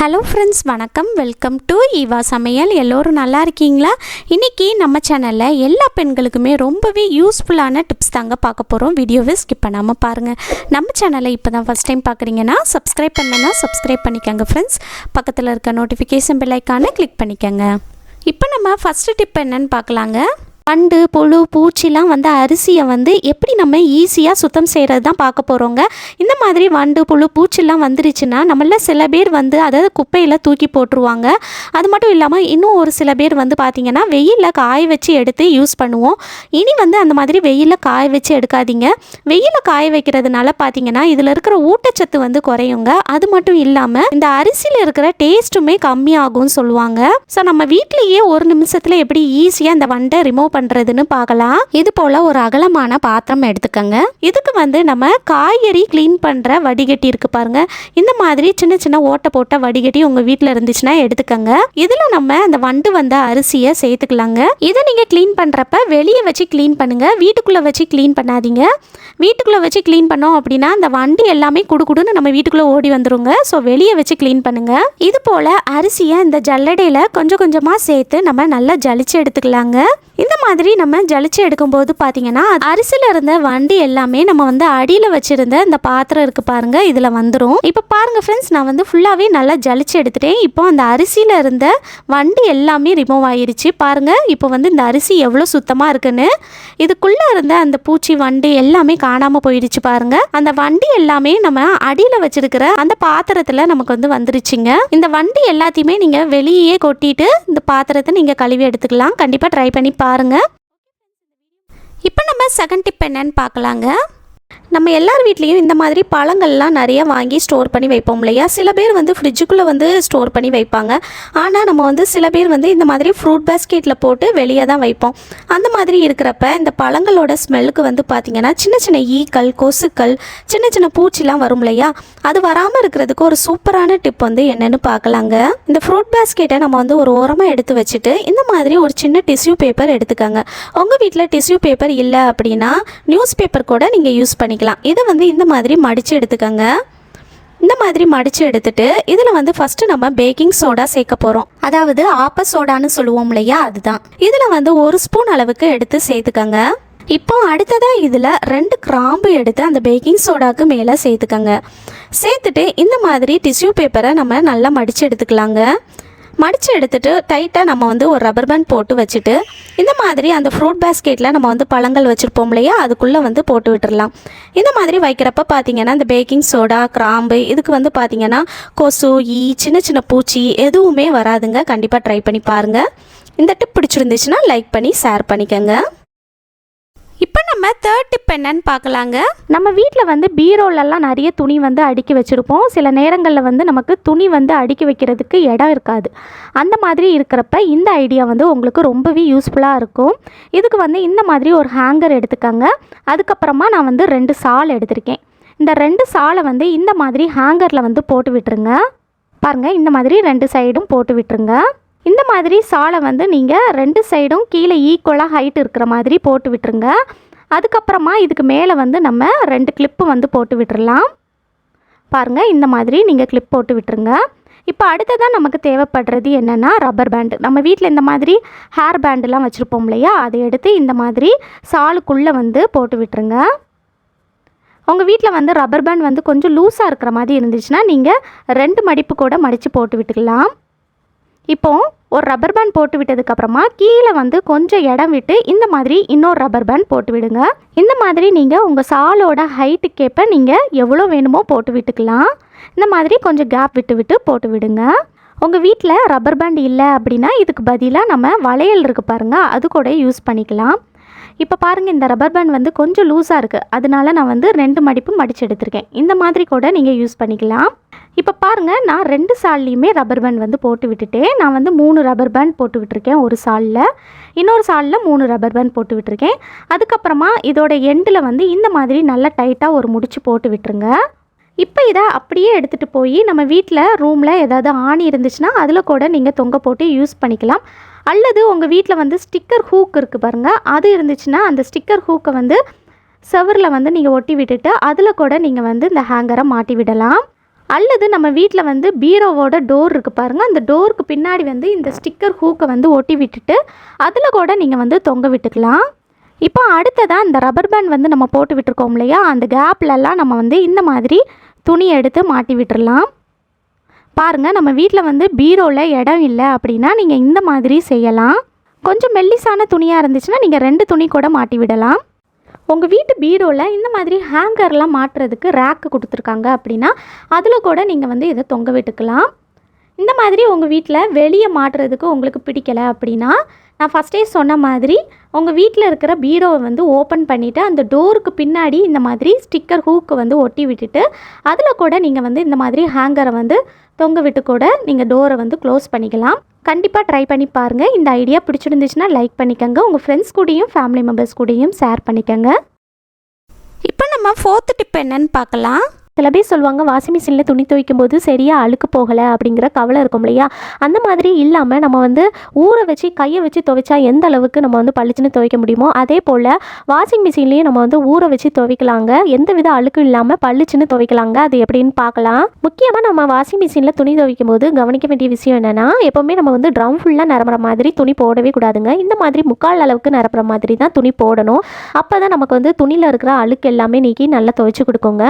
Hello friends, வணக்கம். Welcome to Eva சமையல். எல்லோரும் நல்லா இருக்கீங்களா? இன்றைக்கி நம்ம சேனலில் எல்லா பெண்களுக்குமே ரொம்பவே யூஸ்ஃபுல்லான டிப்ஸ் தாங்க பார்க்க போகிறோம். வீடியோவை ஸ்கிப் பண்ணாமல் பாருங்கள். நம்ம சேனலை இப்போ தான் ஃபஸ்ட் டைம் பார்க்குறீங்கன்னா சப்ஸ்கிரைப் பண்ணலன்னா சப்ஸ்கிரைப் பண்ணிக்கோங்க ஃப்ரெண்ட்ஸ். பக்கத்தில் இருக்க நோட்டிஃபிகேஷன் பெல் ஐக்கானை கிளிக் பண்ணிக்கோங்க. இப்போ நம்ம ஃபஸ்ட்டு டிப் என்னன்னு பார்க்கலாங்க. வண்டு, புழு, பூச்சிலாம் அரிசியை எப்படி நம்ம ஈஸியாக சுத்தம் செய்கிறது தான் பார்க்க போகிறோங்க. இந்த மாதிரி வண்டு, புழு, பூச்சிலாம் வந்துருச்சுன்னா நம்மள சில பேர் அதை குப்பையில் தூக்கி போட்டுருவாங்க. அது மட்டும் இல்லாமல் இன்னும் ஒரு சில பேர் பார்த்திங்கன்னா வெயிலில் காய வச்சு எடுத்து யூஸ் பண்ணுவோம். இனி அந்த மாதிரி வெயிலில் காய வச்சு எடுக்காதீங்க. வெயிலில் காய வைக்கிறதுனால பார்த்திங்கன்னா இதில் இருக்கிற ஊட்டச்சத்து குறையுங்க. அது மட்டும் இல்லாமல் இந்த அரிசியில் இருக்கிற டேஸ்ட்டுமே கம்மியாகும்னு சொல்லுவாங்க. ஸோ நம்ம வீட்டிலேயே ஒரு நிமிஷத்தில் எப்படி ஈஸியாக இந்த வண்டை ரிமூவ் பண்றதுன்னு பார்க்கலாம். இது போல ஒரு அகலமான பாத்திரம் எடுத்துக்கங்க. இதுக்கு நம்ம காய்கறி கிளீன் பண்ற வடிகட்டி இருக்கு பாருங்க. இந்த மாதிரி சின்ன சின்ன ஓட்டை போட்ட வடிகட்டி உங்க வீட்டில் இருந்துச்சுன்னா எடுத்துக்கங்க. இதுல நம்ம அந்த வண்டு அரிசியை சேர்த்துக்கலாங்க. இதை நீங்க கிளீன் பண்றப்ப வெளியே வச்சு கிளீன் பண்ணுங்க. வீட்டுக்குள்ள வச்சு கிளீன் பண்ணாதீங்க. வீட்டுக்குள்ள வச்சு கிளீன் பண்ணோம் அப்படின்னா அந்த வண்டு எல்லாமே குடுக்குடுன்னு நம்ம வீட்டுக்குள்ள ஓடி வந்துருங்க. ஸோ வெளியே வச்சு கிளீன் பண்ணுங்க. இது போல அரிசியை இந்த ஜல்லடையில கொஞ்சம் கொஞ்சமா சேர்த்து நம்ம நல்லா ஜலிச்சு எடுத்துக்கலாங்க. இந்த மாதிரி நம்ம ஜலிச்சு எடுக்கும்போது பார்த்தீங்கன்னா அரிசியில் இருந்த வண்டி எல்லாமே நம்ம அடியில் வச்சிருந்த இந்த பாத்திரம் இருக்கு பாருங்க, இதில் வந்துடும். இப்போ பாருங்க ஃப்ரெண்ட்ஸ், நான் ஃபுல்லாகவே நல்லா ஜலிச்சு எடுத்துட்டேன். இப்போ அந்த அரிசியில் இருந்த வண்டி எல்லாமே ரிமூவ் ஆயிருச்சு பாருங்க. இப்போ இந்த அரிசி எவ்வளோ சுத்தமாக இருக்குன்னு. இதுக்குள்ளே இருந்த அந்த பூச்சி வண்டு எல்லாமே காணாமல் போயிடுச்சு பாருங்க. அந்த வண்டி எல்லாமே நம்ம அடியில் வச்சிருக்கிற அந்த பாத்திரத்தில் நமக்கு வந்துருச்சுங்க. இந்த வண்டி எல்லாத்தையுமே நீங்கள் வெளியே கொட்டிட்டு இந்த பாத்திரத்தை நீங்கள் கழுவி எடுத்துக்கலாம். கண்டிப்பாக ட்ரை பண்ணி பாருங்க. இப்போ நம்ம செகண்ட் டிப் என்னன்னு பார்க்கலாங்க. நம்ம எல்லார் வீட்லேயும் இந்த மாதிரி பழங்கள்லாம் நிறைய வாங்கி ஸ்டோர் பண்ணி வைப்போம் இல்லையா? சில பேர் ஃப்ரிட்ஜுக்குள்ளே ஸ்டோர் பண்ணி வைப்பாங்க. ஆனால் நம்ம சில பேர் இந்த மாதிரி ஃப்ரூட் பேஸ்கெட்டில் போட்டு வெளியே தான் வைப்போம். அந்த மாதிரி இருக்கிறப்ப இந்த பழங்களோட ஸ்மெல்லுக்கு பார்த்திங்கன்னா சின்ன சின்ன ஈக்கள், கொசுக்கள், சின்ன சின்ன பூச்சிலாம் வரும் இல்லையா? அது வராமல் இருக்கிறதுக்கு ஒரு சூப்பரான டிப் என்னென்னு பார்க்கலாங்க. இந்த ஃப்ரூட் பேஸ்கெட்டை நம்ம ஒரு ஓரமாக எடுத்து வச்சுட்டு இந்த மாதிரி ஒரு சின்ன டிஷ்யூ பேப்பர் எடுத்துக்கோங்க. உங்கள் வீட்டில் டிஷ்யூ பேப்பர் இல்லை அப்படின்னா நியூஸ் பேப்பர் கூட நீங்கள் யூஸ் பண்ணிக்கலாம். இதை இந்த மாதிரி மடித்து எடுத்துக்கங்க. இந்த மாதிரி மடித்து எடுத்துட்டு இதில் ஃபஸ்ட்டு நம்ம பேக்கிங் சோடா சேர்க்க போகிறோம். அதாவது ஆப்ப சோடான்னு சொல்லுவோம் இல்லையா? அதுதான். இதில் 1 ஸ்பூன் அளவுக்கு எடுத்து சேர்த்துக்கங்க. இப்போ அடுத்ததாக இதில் 2 கிராம்பு எடுத்து அந்த பேக்கிங் சோடாவுக்கு மேலே சேர்த்துக்கங்க. சேர்த்துட்டு இந்த மாதிரி டிஷ்யூ பேப்பரை நம்ம நல்லா மடித்து எடுத்துக்கலாங்க. மடித்து எடுத்துட்டு டைட்டாக நம்ம ஒரு ரப்பர் பேண்ட் போட்டு வச்சுட்டு இந்த மாதிரி அந்த ஃப்ரூட் பேஸ்கெட்டில் நம்ம பழங்கள் வச்சுருப்போம் இல்லையா? அதுக்குள்ளே போட்டு விட்டுடலாம். இந்த மாதிரி வைக்கிறப்ப பார்த்தீங்கன்னா இந்த பேக்கிங் சோடா, கிராம்பு இதுக்கு பார்த்தீங்கன்னா கொசு, ஈ, சின்ன சின்ன பூச்சி எதுவுமே வராதுங்க. கண்டிப்பாக ட்ரை பண்ணி பாருங்கள். இந்த டிப் பிடிச்சிருந்துச்சுன்னா லைக் பண்ணி ஷேர் பண்ணிக்கோங்க. இப்போ நம்ம தேர்ட் டிப் என்னன்னு பார்க்கலாங்க. நம்ம வீட்டில் பீரோலெல்லாம் நிறைய துணி அடுக்கி வச்சுருப்போம். சில நேரங்களில் நமக்கு துணி அடுக்கி வைக்கிறதுக்கு இடம் இருக்காது. அந்த மாதிரி இருக்கிறப்ப இந்த ஐடியா உங்களுக்கு ரொம்பவே யூஸ்ஃபுல்லாக இருக்கும். இதுக்கு இந்த மாதிரி ஒரு ஹேங்கர் எடுத்துக்கோங்க. அதுக்கப்புறமா நான் 2 சால் எடுத்திருக்கேன். இந்த 2 சாலை இந்த மாதிரி ஹேங்கரில் போட்டு விட்டுருங்க. பாருங்கள், இந்த மாதிரி 2 சைடும் போட்டு விட்டுருங்க. இந்த மாதிரி சாலை நீங்கள் 2 சைடும் கீழே ஈக்குவலாக ஹைட் இருக்கிற மாதிரி போட்டு விட்டுருங்க. அதுக்கப்புறமா இதுக்கு மேலே நம்ம 2 கிளிப்பு போட்டு விட்டுறலாம். பாருங்கள், இந்த மாதிரி நீங்கள் கிளிப் போட்டு விட்டுருங்க. இப்போ அடுத்ததான் நமக்கு தேவைப்படுறது என்னென்னா ரப்பர் பேண்டு. நம்ம வீட்டில் இந்த மாதிரி ஹேர் பேண்டுலாம் வச்சுருப்போம் இல்லையா? அதை எடுத்து இந்த மாதிரி சாலுக்குள்ளே போட்டு விட்டுருங்க. உங்கள் வீட்டில் ரப்பர் பேண்ட் கொஞ்சம் லூஸாக இருக்கிற மாதிரி இருந்துச்சுன்னா நீங்கள் 2 மடிப்பு கூட மடித்து போட்டு விட்டுக்கலாம். இப்போது ஒரு ரப்பர் பேண்ட் போட்டு விட்டதுக்கப்புறமா கீழே கொஞ்சம் இடம் விட்டு இந்த மாதிரி இன்னொரு ரப்பர் பேண்ட் போட்டு விடுங்க. இந்த மாதிரி நீங்கள் உங்கள் சாலோட ஹைட்டுக்கேற்ப நீங்கள் எவ்வளோ வேணுமோ போட்டு விட்டுக்கலாம். இந்த மாதிரி கொஞ்சம் கேப் விட்டு விட்டு போட்டு விடுங்க. உங்கள் வீட்டில் ரப்பர் பேண்ட் இல்லை அப்படின்னா இதுக்கு பதிலாக நம்ம வளையல் இருக்குது பாருங்கள், அது கூட யூஸ் பண்ணிக்கலாம். இப்போ பாருங்கள், இந்த ரப்பர் பேண்ட் கொஞ்சம் லூஸாக இருக்குது. அதனால நான் 2 மடிப்பு மடித்து எடுத்திருக்கேன். இந்த மாதிரி கூட நீங்கள் யூஸ் பண்ணிக்கலாம். இப்போ பாருங்கள், நான் 2 சால்லையுமே ரப்பர் பேண்ட் போட்டு விட்டுட்டேன். நான் 3 ரப்பர் பேண்ட் போட்டு விட்டுருக்கேன் ஒரு சாலில். இன்னொரு சாலில் 3 ரப்பர் பேண்ட் போட்டு விட்டுருக்கேன். அதுக்கப்புறமா இதோட எண்டில் இந்த மாதிரி நல்லா டைட்டாக ஒரு முடிச்சு போட்டு விட்டுருங்க. இப்போ இதை அப்படியே எடுத்துகிட்டு போய் நம்ம வீட்டில் ரூமில் ஏதாவது ஆணி இருந்துச்சுன்னா அதில் கூட நீங்கள் தொங்க போட்டு யூஸ் பண்ணிக்கலாம். அல்லது உங்கள் வீட்டில் ஸ்டிக்கர் ஹூக் இருக்குது பாருங்கள், அது இருந்துச்சுன்னா அந்த ஸ்டிக்கர் ஹூக்கை செவரில் நீங்கள் ஒட்டி விட்டுட்டு அதில் கூட நீங்கள் இந்த ஹேங்கரை மாட்டி விடலாம். அல்லது நம்ம வீட்டில் வந்து பீரோவோட டோர் இருக்குது பாருங்கள், அந்த டோருக்கு பின்னாடி வந்து இந்த ஸ்டிக்கர் ஹூக்கை வந்து ஒட்டி விட்டுட்டு அதில் கூட நீங்கள் வந்து தொங்க விட்டுக்கலாம். இப்போ அடுத்ததாக இந்த ரப்பர் பேண்ட் வந்து நம்ம போட்டு விட்டுருக்கோம் இல்லையா, அந்த கேப்லலாம் நம்ம வந்து இந்த மாதிரி துணி எடுத்து மாட்டி விட்டுடலாம். பாருங்கள், நம்ம வீட்டில் வந்து பீரோவில் இடம் இல்லை அப்படின்னா நீங்கள் இந்த மாதிரி செய்யலாம். கொஞ்சம் மெல்லிசான துணியாக இருந்துச்சுன்னா நீங்கள் 2 துணி கூட மாட்டி விடலாம். உங்கள் வீட்டு பீரோவில் இந்த மாதிரி ஹேங்கர்லாம் மாட்டுறதுக்கு ரேக்கு கொடுத்துருக்காங்க அப்படின்னா அதில் கூட நீங்கள் வந்து இதை தொங்க விட்டுக்கலாம். இந்த மாதிரி உங்கள் வீட்டில் வெளியே மாட்டுறதுக்கு உங்களுக்கு பிடிக்கலை அப்படின்னா நான் ஃபஸ்ட்டே சொன்ன மாதிரி உங்கள் வீட்டில் இருக்கிற பீரோவை வந்து ஓப்பன் பண்ணிவிட்டு அந்த டோருக்கு பின்னாடி இந்த மாதிரி ஸ்டிக்கர் ஹூக்கு வந்து ஒட்டி விட்டுட்டு அதில் கூட நீங்கள் வந்து இந்த மாதிரி ஹேங்கரை வந்து தொங்க விட்டு கூட நீங்கள் டோரை வந்து க்ளோஸ் பண்ணிக்கலாம். கண்டிப்பாக ட்ரை பண்ணி பாருங்கள். இந்த ஐடியா பிடிச்சிருந்துச்சுன்னா லைக் பண்ணிக்கோங்க. உங்கள் ஃப்ரெண்ட்ஸ் கூடயும் ஃபேமிலி மெம்பர்ஸ் கூடயும் ஷேர் பண்ணிக்கோங்க. இப்போ நம்ம 4th டிப் என்னன்னு பார்க்கலாம். சில பேர் சொல்லுவாங்க, வாஷிங் மிஷினில் துணி துவைக்கும் போது சரியாக அழுக்கு போகலை அப்படிங்கிற கவலை இருக்கும் இல்லையா, அந்த மாதிரி இல்லாமல் நம்ம வந்து ஊற வச்சு கையை வச்சு துவைச்சா எந்த அளவுக்கு நம்ம வந்து பளிச்சுன்னு துவைக்க முடியுமோ அதே போல் வாஷிங் மிஷின்லேயும் நம்ம வந்து ஊற வச்சு துவைக்கலாங்க. எந்த வித அழுக்கும் இல்லாமல் பளிச்சுன்னு துவைக்கலாங்க. அது எப்படின்னு பார்க்கலாம். முக்கியமாக நம்ம வாஷிங் மிஷினில் துணி துவைக்கும் போது கவனிக்க வேண்டிய விஷயம் என்னென்னா, எப்போவுமே நம்ம வந்து ட்ரம் ஃபுல்லாக நிரம்புற மாதிரி துணி போடவே கூடாதுங்க. இந்த மாதிரி முக்கால் அளவுக்கு நிரப்புற மாதிரி தான் துணி போடணும். அப்போ தான் நமக்கு வந்து துணியில் இருக்கிற அழுக்கு எல்லாமே நீக்கி நல்லா துவைச்சி கொடுக்குங்க.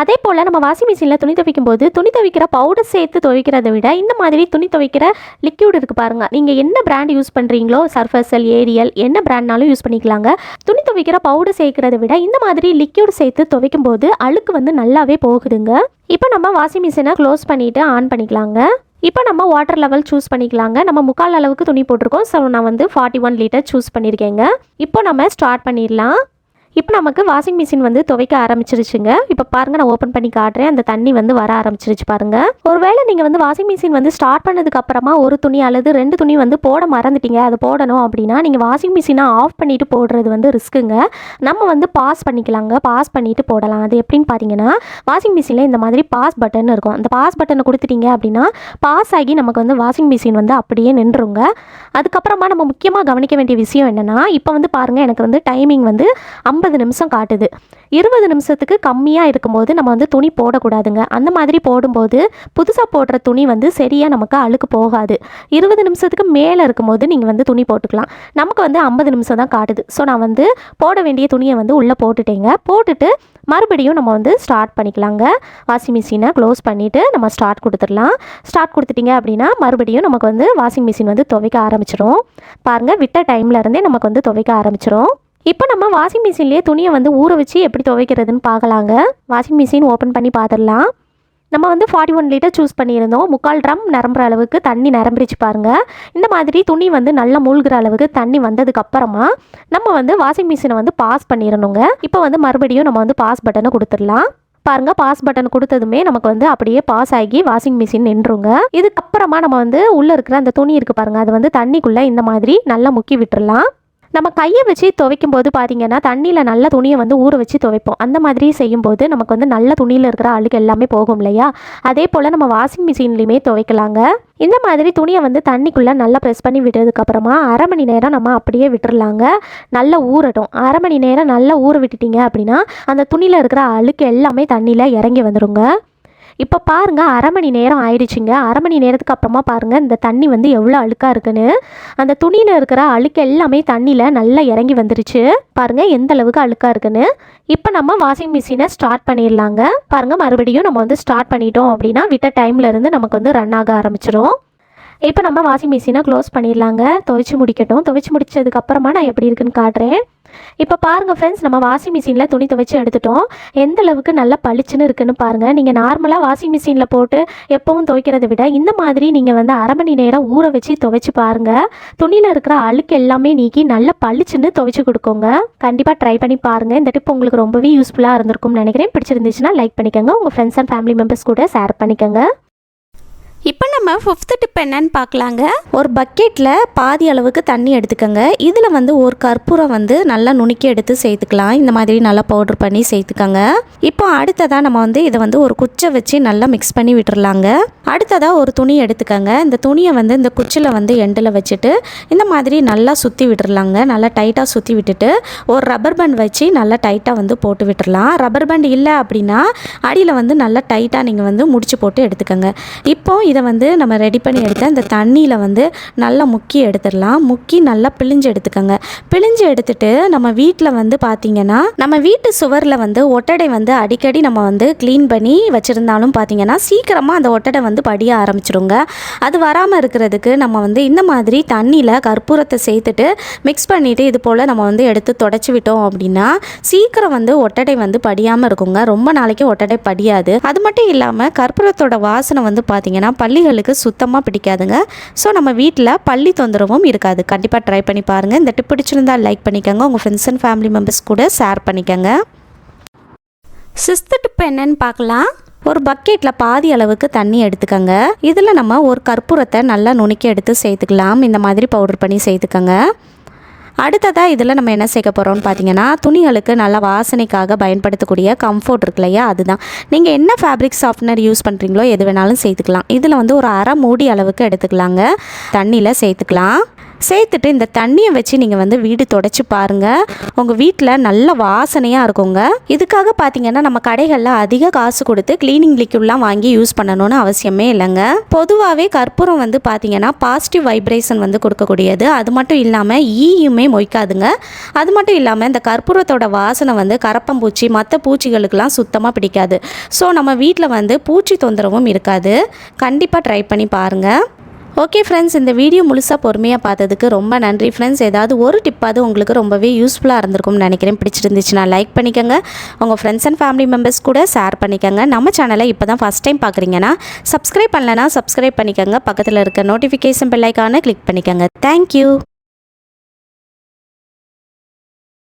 அதே போல் நம்ம வாஷிங் மிஷினில் துணி துவைக்கும் போது துணி துவைக்கிற பவுடர் சேர்த்து துவைக்கிறத விட இந்த மாதிரி துணி துவைக்கிற லிக்யூட் இருக்குது பாருங்கள், நீங்கள் என்ன பிராண்ட் யூஸ் பண்ணுறீங்களோ, சர்ஃபெக்சல், ஏரியல், என்ன பிராண்ட்னாலும் யூஸ் பண்ணிக்கலாங்க. துணி துவைக்கிற பவுடர் சேர்க்கிறத விட இந்த மாதிரி லிக்யூட் சேர்த்து துவைக்கும் போது அழுக்கு வந்து நல்லாவே போகுதுங்க. இப்போ நம்ம வாஷிங் மிஷினை க்ளோஸ் பண்ணிவிட்டு ஆன் பண்ணிக்கலாங்க. இப்போ நம்ம வாட்டர் லெவல் சூஸ் பண்ணிக்கலாங்க. நம்ம முக்கால் அளவுக்கு துணி போட்டிருக்கோம். ஸோ நான் வந்து 41 லிட்டர் சூஸ் பண்ணியிருக்கேங்க. இப்போ நம்ம ஸ்டார்ட் பண்ணிடலாம். இப்போ நமக்கு வாஷிங் மிஷின் வந்து துவைக்க ஆரம்பிச்சிருச்சுங்க. இப்போ பாருங்கள், நான் ஓப்பன் பண்ணி காட்டுறேன். அந்த தண்ணி வந்து வர ஆரம்பிச்சிருச்சு பாருங்கள். ஒருவேளை நீங்கள் வந்து வாஷிங் மிஷின் வந்து ஸ்டார்ட் பண்ணதுக்கு அப்புறமா ஒரு துணி அல்லது 2 துணி வந்து போட மறந்துட்டீங்க, அது போடணும் அப்படின்னா நீங்கள் வாஷிங் மிஷினை ஆஃப் பண்ணிவிட்டு போடுறது வந்து ரிஸ்க்குங்க. நம்ம வந்து பாஸ் பண்ணிக்கலாங்க. பாஸ் பண்ணிவிட்டு போடலாம். அது எப்படின்னு பார்த்தீங்கன்னா, வாஷிங் மிஷினில் இந்த மாதிரி பாஸ் பட்டன் இருக்கும். அந்த பாஸ் பட்டனை கொடுத்துட்டீங்க அப்படின்னா பாஸ் ஆகி நமக்கு வந்து வாஷிங் மிஷின் வந்து அப்படியே நின்றுங்க. அதுக்கப்புறமா நம்ம முக்கியமாக கவனிக்க வேண்டிய விஷயம் என்னென்னா, இப்போ வந்து பாருங்கள், எனக்கு வந்து டைமிங் வந்து 50 நிமிஷம் காட்டுது. 20 நிமிஷத்துக்கு கம்மியாக இருக்கும்போது நம்ம வந்து துணி போடக்கூடாதுங்க. அந்த மாதிரி போடும்போது புதுசாக போடுற துணி வந்து சரியாக நமக்கு அழுக்கு போகாது. 20 நிமிஷத்துக்கு மேலே இருக்கும்போது நீங்கள் வந்து துணி போட்டுக்கலாம். நமக்கு வந்து 50 நிமிஷம் தான் காட்டுது. ஸோ நான் வந்து போட வேண்டிய துணியை வந்து உள்ளே போட்டுட்டேங்க. போட்டுட்டு மறுபடியும் நம்ம வந்து ஸ்டார்ட் பண்ணிக்கலாங்க. வாஷிங் மிஷினை க்ளோஸ் பண்ணிவிட்டு நம்ம ஸ்டார்ட் கொடுத்துடலாம். ஸ்டார்ட் கொடுத்துட்டிங்க அப்படின்னா மறுபடியும் நமக்கு வந்து வாஷிங் மிஷின் வந்து துவைக்க ஆரம்பிச்சிடும். பாருங்கள், விட்ட டைமில் இருந்தே நமக்கு வந்து துவைக்க ஆரம்பிச்சிடும். இப்போ நம்ம வாஷிங் மிஷின்லேயே துணியை வந்து ஊற வச்சு எப்படி துவைக்கிறதுன்னு பார்க்கலாங்க. வாஷிங் மிஷின் ஓப்பன் பண்ணி பார்த்துடலாம். நம்ம வந்து 41 லிட்டர் சூஸ் பண்ணியிருந்தோம். முக்கால் ட்ரம் நிரம்புற அளவுக்கு தண்ணி நிரம்பிடுச்சு பாருங்கள். இந்த மாதிரி துணி வந்து நல்லா மூழ்கிற அளவுக்கு தண்ணி வந்ததுக்கப்புறமா நம்ம வந்து வாஷிங் மிஷினை வந்து பாஸ் பண்ணிடணுங்க. இப்போ வந்து மறுபடியும் நம்ம வந்து பாஸ் பட்டனை கொடுத்துடலாம். பாருங்கள், பாஸ் பட்டன் கொடுத்ததுமே நமக்கு வந்து அப்படியே பாஸ் ஆகி வாஷிங் மிஷின் நின்றுங்க. இதுக்கப்புறமா நம்ம வந்து உள்ளே இருக்கிற அந்த துணி இருக்குது பாருங்கள், அது வந்து தண்ணிக்குள்ளே இந்த மாதிரி நல்லா முக்கி விட்டுடலாம். நம்ம கையை வச்சு துவைக்கும் போது பார்த்தீங்கன்னா தண்ணியில் நல்ல துணியை வந்து ஊற வச்சு துவைப்போம். அந்த மாதிரி செய்யும்போது நமக்கு வந்து நல்ல துணியில் இருக்கிற அழுக்கு எல்லாமே போகும் இல்லையா, அதே போல் நம்ம வாஷிங் மிஷின்லேயுமே துவைக்கலாங்க. இந்த மாதிரி துணியை வந்து தண்ணிக்குள்ளே நல்லா ப்ரெஸ் பண்ணி விட்டதுக்கப்புறமா அரை மணி நேரம் நம்ம அப்படியே விட்டுறலாங்க. நல்லா ஊறட்டும். அரை மணி நேரம் நல்லா ஊற விட்டுட்டிங்க அப்படின்னா அந்த துணியில் இருக்கிற அழுக்கு எல்லாமே தண்ணியில் இறங்கி வந்துடுங்க. இப்போ பாருங்கள், அரை மணி நேரம் ஆயிடுச்சுங்க. அரை மணி நேரத்துக்கு அப்புறமா பாருங்கள் இந்த தண்ணி வந்து எவ்வளோ அழுக்காக இருக்குன்னு. அந்த துணியில் இருக்கிற அழுக்கு எல்லாமே தண்ணியில் நல்லா இறங்கி வந்துருச்சு. பாருங்கள் எந்த அளவுக்கு அழுக்காக இருக்குன்னு. இப்போ நம்ம வாஷிங் மிஷினை ஸ்டார்ட் பண்ணிடலாங்க. பாருங்கள், மறுபடியும் நம்ம வந்து ஸ்டார்ட் பண்ணிட்டோம் அப்படின்னா விட்ட டைமில் இருந்து நமக்கு வந்து ரன் ஆக ஆரம்பிச்சிடும். இப்போ நம்ம வாஷிங் மிஷினை க்ளோஸ் பண்ணிடலாங்க. துவைச்சி முடிக்கட்டும். துவைச்சி முடிச்சதுக்கப்புறமா நான் எப்படி இருக்குன்னு காட்டுறேன். இப்போ பாருங்கள் ஃப்ரெண்ட்ஸ், நம்ம வாஷிங் மிஷினில் துணி துவைச்சி எடுத்துட்டோம். எந்த அளவுக்கு நல்லா பளிச்சுன்னு இருக்குன்னு பாருங்கள். நீங்கள் நார்மலாக வாஷிங் மிஷினில் போட்டு எப்பவும் துவைக்கிறத விட இந்த மாதிரி நீங்கள் வந்து அரை மணி நேரம் ஊற வச்சு துவைச்சி பாருங்கள். துணியில் இருக்கிற அழுக்கு எல்லாமே நீக்கி நல்லா பளிச்சுன்னு துவைச்சி கொடுக்குங்க. கண்டிப்பாக ட்ரை பண்ணி பாருங்கள். இந்த டிப் உங்களுக்கு ரொம்பவே யூஸ்ஃபுல்லாக இருந்திருக்கும்னு நினைக்கிறேன். பிடிச்சிருந்துச்சுன்னா லைக் பண்ணிக்கோங்க. உங்கள் ஃப்ரெண்ட்ஸ் அண்ட் ஃபேமிலி மெம்பர்ஸ் கூட ஷேர் பண்ணிக்கோங்க. இப்போ நம்ம நம்ம 5th டிப் என்னன்னு பார்க்கலாங்க. ஒரு பக்கெட்டில் பாதி அளவுக்கு தண்ணி எடுத்துக்கோங்க. இதில் வந்து ஒரு கற்பூரம் வந்து நல்லா நுணுக்கி எடுத்து சேர்த்துக்கலாம். இந்த மாதிரி நல்லா பவுடர் பண்ணி சேர்த்துக்கோங்க. இப்போ அடுத்ததாக நம்ம வந்து இதை வந்து ஒரு குச்சை வச்சு நல்லா மிக்ஸ் பண்ணி விட்டுறலாங்க. அடுத்ததாக ஒரு துணி எடுத்துக்கோங்க. இந்த துணியை வந்து இந்த குச்சியில் வந்து எண்டில் வச்சுட்டு இந்த மாதிரி நல்லா சுற்றி விட்டுறலாங்க. நல்லா டைட்டாக சுற்றி விட்டுட்டு ஒரு ரப்பர் பேண்ட் வச்சு நல்லா டைட்டாக வந்து போட்டு விட்டுறலாம். ரப்பர் பேண்ட் இல்லை அப்படின்னா அடியில் வந்து நல்லா டைட்டாக நீங்கள் வந்து முடிச்சு போட்டு எடுத்துக்கோங்க. இப்போது இதை வந்து நம்ம ரெடி பண்ணி எடுத்து இந்த தண்ணியில் வந்து நல்லா முக்கி எடுத்துடலாம். முக்கி நல்லா பிழிஞ்சு எடுத்துக்கோங்க. பிழிஞ்சு எடுத்துட்டு நம்ம வீட்டில் வந்து பார்த்திங்கன்னா நம்ம வீட்டு சுவரில் வந்து ஒட்டடை வந்து அடிக்கடி நம்ம வந்து க்ளீன் பண்ணி வச்சுருந்தாலும் பார்த்திங்கன்னா சீக்கிரமாக அந்த ஒட்டடை வந்து படிய ஆரம்பிச்சிடுங்க. அது வராமல் இருக்கிறதுக்கு நம்ம வந்து இந்த மாதிரி தண்ணியில் கற்பூரத்தை சேர்த்துட்டு மிக்ஸ் பண்ணிவிட்டு இது போல் நம்ம வந்து எடுத்து தொடச்சி விட்டோம் அப்படின்னா சீக்கிரம் வந்து ஒட்டடை வந்து படியாமல் இருக்குங்க. ரொம்ப நாளைக்கு ஒட்டடை படியாது. அது மட்டும் இல்லாமல் கற்பூரத்தோட வாசனை வந்து பார்த்திங்கன்னா பல்லிகளுக்கு சுத்தமாக பிடிக்காதுங்க. ஸோ நம்ம வீட்டில் பல்லி தொந்தரவும் இருக்காது. கண்டிப்பாக ட்ரை பண்ணி பாருங்கள். இந்த டிப் பிடிச்சிருந்தா லைக் பண்ணிக்கோங்க. உங்கள் ஃப்ரெண்ட்ஸ் அண்ட் ஃபேமிலி மெம்பர்ஸ் கூட ஷேர் பண்ணிக்கோங்க. 6th டிப் என்னன்னு பார்க்கலாம். ஒரு பக்கெட்டில் பாதி அளவுக்கு தண்ணி எடுத்துக்கோங்க. இதில் நம்ம ஒரு கற்பூரத்தை நல்லா நுணுக்கி எடுத்து சேர்த்துக்கலாம். இந்த மாதிரி பவுடர் பண்ணி சேர்த்துக்கோங்க. அடுத்ததாக இதில் நம்ம என்ன சேர்க்க போகிறோம்னு பார்த்தீங்கன்னா துணிகளுக்கு நல்லா வாசனைக்காக பயன்படுத்தக்கூடிய கம்ஃபோர்ட் இருக்கு இல்லையா, அதுதான். நீங்கள் என்ன ஃபேப்ரிக் சாஃப்ட்னர் யூஸ் பண்ணுறீங்களோ எது வேணாலும் சேர்த்துக்கலாம். இதில் வந்து ஒரு அரை மூடி அளவுக்கு எடுத்துக்கலாங்க. தண்ணியில் சேர்த்துக்கலாம். சேர்த்துட்டு இந்த தண்ணியை வச்சு நீங்கள் வந்து வீடு தொடச்சி பாருங்கள். உங்கள் வீட்டில் நல்ல வாசனையாக இருக்குங்க. இதுக்காக பார்த்தீங்கன்னா நம்ம கடைகளில் அதிக காசு கொடுத்து க்ளீனிங் லிக்விட்லாம் வாங்கி யூஸ் பண்ணணும்னு அவசியமே இல்லைங்க. பொதுவாகவே கற்பூரம் வந்து பார்த்தீங்கன்னா பாசிட்டிவ் வைப்ரேஷன் வந்து கொடுக்கக்கூடியது. அது மட்டும் இல்லாமல் ஈயுமே மொய்க்காதுங்க. அது மட்டும் இல்லாமல் இந்த கற்பூரத்தோட வாசனை வந்து கரப்பம்பூச்சி மற்ற பூச்சிகளுக்கெல்லாம் சுத்தமாக பிடிக்காது. ஸோ நம்ம வீட்டில் வந்து பூச்சி தொந்தரவும் இருக்காது. கண்டிப்பாக ட்ரை பண்ணி பாருங்கள். ஓகே ஃப்ரெண்ட்ஸ், இந்த வீடியோ முழுசாக பொறுமையாக பார்த்ததுக்கு ரொம்ப நன்றி ஃப்ரெண்ட்ஸ். ஏதாவது ஒரு டிப்பாவது உங்களுக்கு ரொம்பவே யூஸ்ஃபுல்லாக இருந்திருக்கும்னு நினைக்கிறேன். பிடிச்சிருந்துச்சுன்னா லைக் பண்ணிக்கோங்க. உங்கள் ஃப்ரெண்ட்ஸ் அண்ட் ஃபேமிலி மெம்பர்ஸ் கூட ஷேர் பண்ணிக்கோங்க. நம்ம சேனலை இப்போ தான் ஃபஸ்ட் டைம் பார்க்குறீங்கன்னா சப்ஸ்கிரைப் பண்ணலைன்னா சப்ஸ்கிரைப் பண்ணிக்கோங்க. பக்கத்தில் இருக்க நோட்டிஃபிகேஷன் பெல் ஐகானை கிளிக் பண்ணிக்கோங்க. தேங்க்யூ.